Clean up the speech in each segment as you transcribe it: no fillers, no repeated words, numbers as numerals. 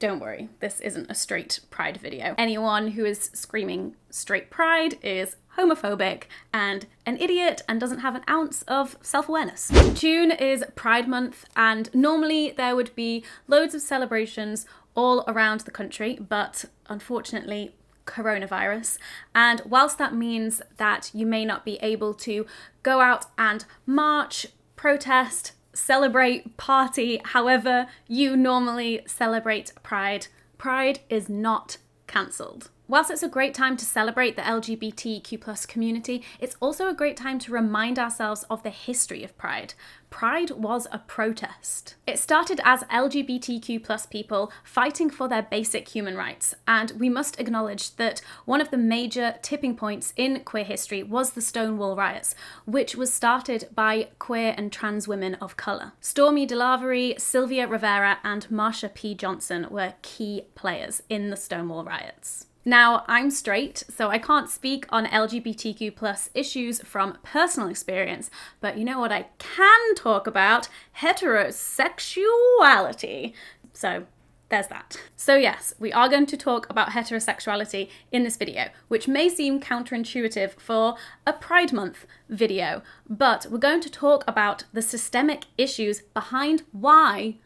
don't worry, this isn't a straight pride video. Anyone who is screaming straight pride is homophobic and an idiot and doesn't have an ounce of self-awareness. June is Pride Month, and normally there would be loads of celebrations all around the country, but unfortunately coronavirus. And whilst that means that you may not be able to go out and march, protest, celebrate, party, however you normally celebrate Pride, Pride is not cancelled. Whilst it's a great time to celebrate the LGBTQ+ community, it's also a great time to remind ourselves of the history of Pride. Pride was a protest. It started as LGBTQ+ people fighting for their basic human rights, and we must acknowledge that one of the major tipping points in queer history was the Stonewall riots, which was started by queer and trans women of colour. Stormy DeLavery, Sylvia Rivera, and Marsha P. Johnson were key players in the Stonewall riots. Now, I'm straight, so I can't speak on LGBTQ+ issues from personal experience, but you know what I can talk about? Heterosexuality. So there's that. So yes, we are going to talk about heterosexuality in this video, which may seem counterintuitive for a Pride Month video, but we're going to talk about the systemic issues behind why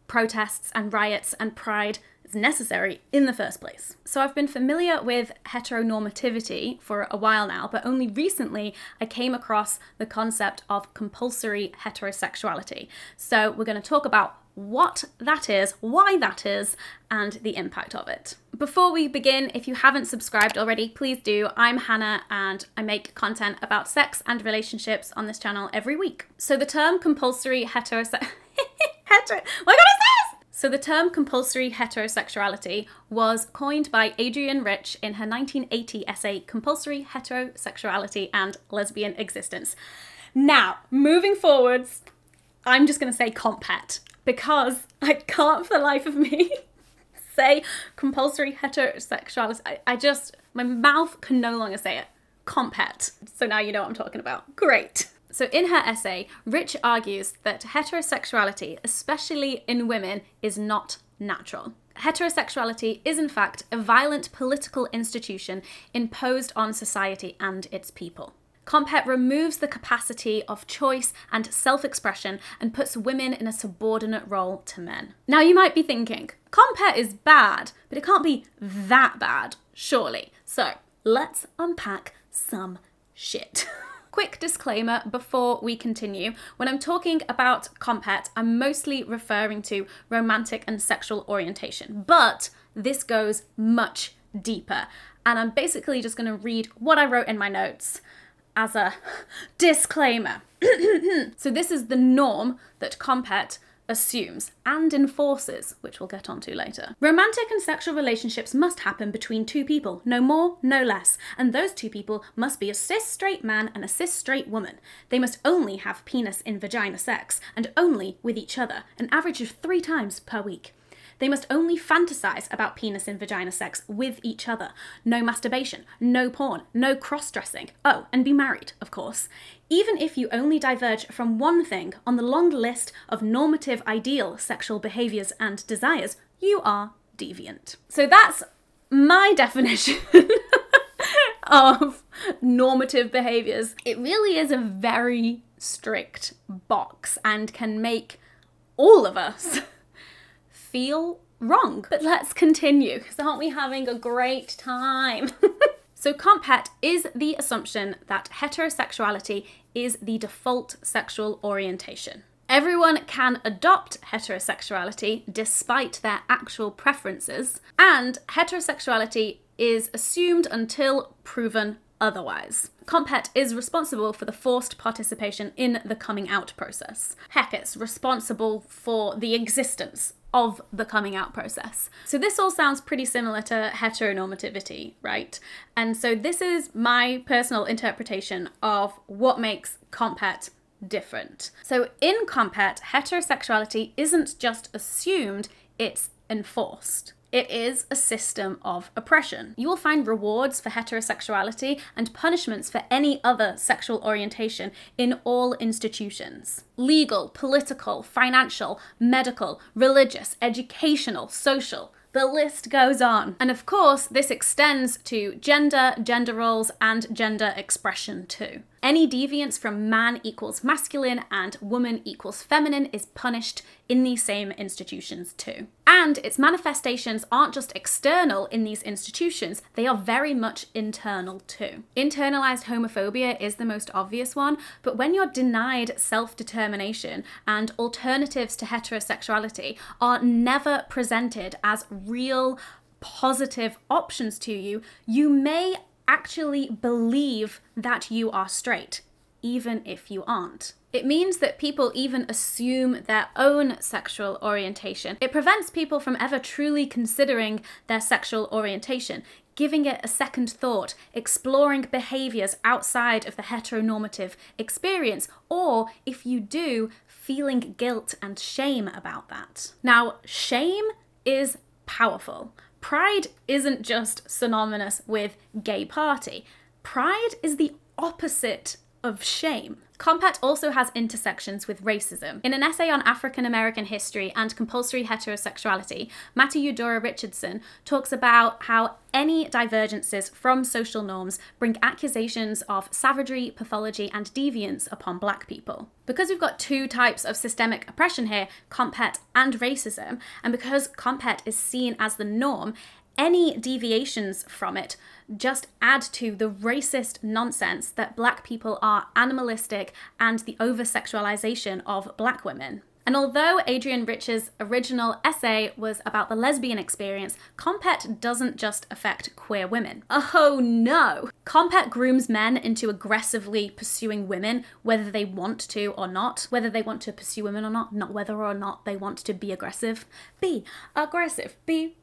protests and riots and pride necessary in the first place. So I've been familiar with heteronormativity for a while now, but only recently I came across the concept of compulsory heterosexuality. So we're going to talk about what that is, why that is, and the impact of it. Before we begin, if you haven't subscribed already, please do. I'm Hannah and I make content about sex and relationships on this channel every week. So the term compulsory So the term compulsory heterosexuality was coined by Adrienne Rich in her 1980 essay, Compulsory Heterosexuality and Lesbian Existence. Now, moving forwards, I'm just going to say comphet, because I can't for the life of me say compulsory heterosexuality. My mouth can no longer say it. Comphet. So now you know what I'm talking about. Great. So in her essay, Rich argues that heterosexuality, especially in women, is not natural. Heterosexuality is in fact a violent political institution imposed on society and its people. Comphet removes the capacity of choice and self-expression and puts women in a subordinate role to men. Now you might be thinking, comphet is bad, but it can't be that bad, surely. So let's unpack some shit. Quick disclaimer before we continue. When I'm talking about comphet, I'm mostly referring to romantic and sexual orientation, but this goes much deeper. And I'm basically just going to read what I wrote in my notes as a disclaimer. So this is the norm that comphet assumes and enforces, which we'll get onto later. Romantic and sexual relationships must happen between two people, no more, no less, and those two people must be a cis straight man and a cis straight woman. They must only have penis in vagina sex, and only with each other, an average of 3 times per week. They must only fantasize about penis in vagina sex with each other. No masturbation, no porn, no cross-dressing. Oh, and be married, of course. Even if you only diverge from one thing on the long list of normative ideal sexual behaviors and desires, you are deviant. So that's my definition of normative behaviors. It really is a very strict box and can make all of us feel wrong. But let's continue, because aren't we having a great time? So comphet is the assumption that heterosexuality is the default sexual orientation. Everyone can adopt heterosexuality despite their actual preferences, and heterosexuality is assumed until proven otherwise. Comphet is responsible for the forced participation in the coming out process. Heck, it's responsible for the existence of the coming out process. So this all sounds pretty similar to heteronormativity, right? And so this is my personal interpretation of what makes comphet different. So in comphet, heterosexuality isn't just assumed, it's enforced. It is a system of oppression. You will find rewards for heterosexuality and punishments for any other sexual orientation in all institutions. Legal, political, financial, medical, religious, educational, social. The list goes on. And of course, this extends to gender, gender roles, and gender expression too. Any deviance from man equals masculine and woman equals feminine is punished in these same institutions too. And its manifestations aren't just external in these institutions, they are very much internal too. Internalized homophobia is the most obvious one, but when you're denied self-determination and alternatives to heterosexuality are never presented as real positive options to you, you may actually believe that you are straight, even if you aren't. It means that people even assume their own sexual orientation. It prevents people from ever truly considering their sexual orientation, giving it a second thought, exploring behaviors outside of the heteronormative experience, or if you do, feeling guilt and shame about that. Now, shame is powerful. Pride isn't just synonymous with gay party. Pride is the opposite of shame. Comphet also has intersections with racism. In an essay on African American history and compulsory heterosexuality, Matthew Eudora Richardson talks about how any divergences from social norms bring accusations of savagery, pathology, and deviance upon Black people. Because we've got two types of systemic oppression here, comphet and racism, and because comphet is seen as the norm, any deviations from it just add to the racist nonsense that Black people are animalistic and the over-sexualization of Black women. And although Adrienne Rich's original essay was about the lesbian experience, comphet doesn't just affect queer women. Oh no! Comphet grooms men into aggressively pursuing women, whether they want to or not. Whether they want to pursue women or not whether or not they want to be aggressive. Be aggressive, be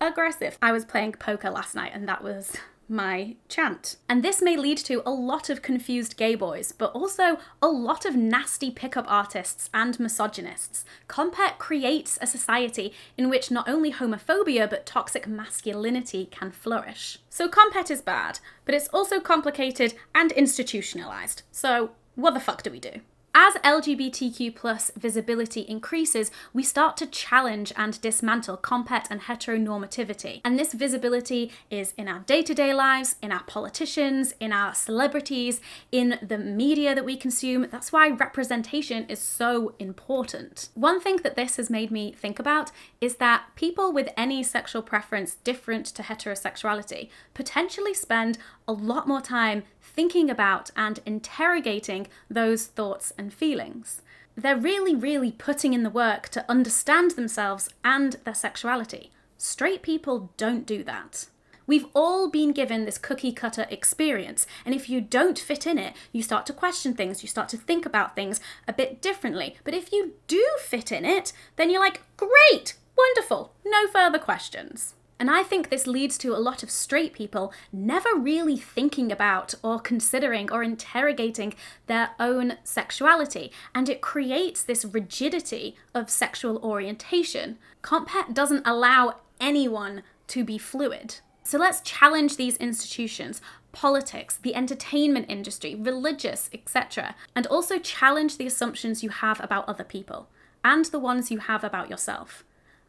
aggressive. I was playing poker last night and that was my chant. And this may lead to a lot of confused gay boys, but also a lot of nasty pickup artists and misogynists. Comphet creates a society in which not only homophobia, but toxic masculinity can flourish. So comphet is bad, but it's also complicated and institutionalized. So what the fuck do we do? As LGBTQ+ visibility increases, we start to challenge and dismantle comphet and heteronormativity. And this visibility is in our day-to-day lives, in our politicians, in our celebrities, in the media that we consume. That's why representation is so important. One thing that this has made me think about is that people with any sexual preference different to heterosexuality potentially spend a lot more time thinking about and interrogating those thoughts and feelings. They're really putting in the work to understand themselves and their sexuality. Straight people don't do that. We've all been given this cookie-cutter experience, and if you don't fit in it, you start to question things, you start to think about things a bit differently. But if you do fit in it, then you're like, great, wonderful, no further questions. And I think this leads to a lot of straight people never really thinking about or considering or interrogating their own sexuality, and it creates this rigidity of sexual orientation. Comphet doesn't allow anyone to be fluid. So let's challenge these institutions, politics, the entertainment industry, religious, etc., and also challenge the assumptions you have about other people and the ones you have about yourself.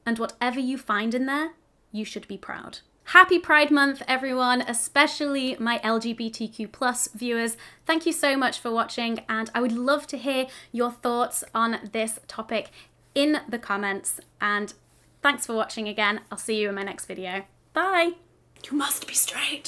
And whatever you find in there, you should be proud. Happy Pride Month, everyone, especially my LGBTQ+ viewers. Thank you so much for watching, and I would love to hear your thoughts on this topic in the comments. And thanks for watching again. I'll see you in my next video. Bye! You must be straight.